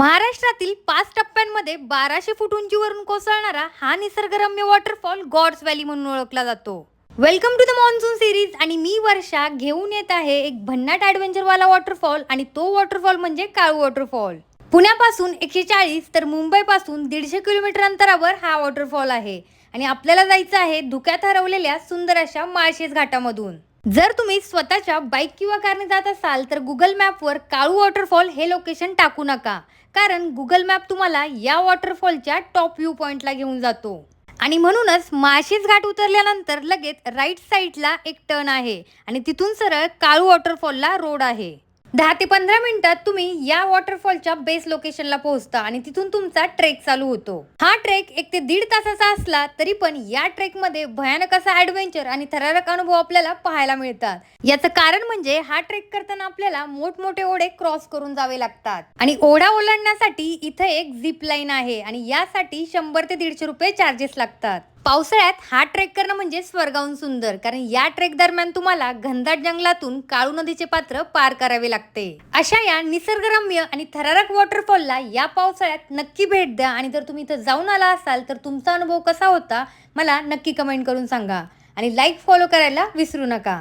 महाराष्ट्रातील 5 टप्प्यांमध्ये 1200 फूट उंचीवरून कोसळणारा हा निसर्गरम्य वॉटरफॉल गॉड्स व्हॅली म्हणून ओळखला जातो. Welcome to the monsoon series आणि मी वर्षा घेऊन येत आहे एक भन्नाट ॲडव्हेंचर वाला वॉटरफॉल आणि तो वॉटरफॉल म्हणजे काळू वॉटरफॉल. पुण्यापासून 140 तर मुंबईपासून 150 किलोमीटर अंतरावर हा वॉटरफॉल आहे आणि आपल्याला जायचं आहे धुक्यात हरवलेल्या सुंदर अशा माळशेज घाटामधून. जर तुम्ही स्वतःच्या बाईक किंवा कारने जात असाल तर गुगल मॅपवर काळू वॉटरफॉल हे लोकेशन टाकू नका, कारण गुगल मॅप तुम्हाला या वॉटरफॉलच्या टॉप व्ह्यू पॉइंटला घेऊन जातो. आणि म्हणूनच माळशेज घाट उतरल्यानंतर लगेच राईट साईडला एक टर्न आहे आणि तिथून सरळ काळू वॉटरफॉलला रोड आहे. 10 ते 15 मिनिटात तुम्ही या वॉटरफॉलच्या बेस लोकेशनला पोहोचता आणि तिथून तुमचा ट्रेक चालू होतो. हा ट्रेक 1 ते 1.5 तासाचा असला तरी पण या ट्रेकमध्ये भयानक असा ॲडव्हेंचर आणि थरारक अनुभव आपल्याला पाहायला मिळतात. याचं कारण म्हणजे हा ट्रेक करताना आपल्याला मोठमोठे ओढे क्रॉस करून जावे लागतात आणि ओढा ओलांडण्यासाठी इथे एक झिप लाईन आहे आणि यासाठी 100 ते 150 रुपये चार्जेस लागतात. पावसाळ्यात हा ट्रेक करणं म्हणजे स्वर्गाहून सुंदर, कारण या ट्रेक दरम्यान तुम्हाला घनदाट जंगलातून काळू नदीचे पात्र पार करावे लागते. अशा या निसर्गरम्य आणि थरारक वॉटरफॉलला या पावसाळ्यात नक्की भेट द्या आणि जर तुम्ही इथं जाऊन आला असाल तर तुमचा अनुभव कसा होता मला नक्की कमेंट करून सांगा आणि लाईक फॉलो करायला विसरू नका.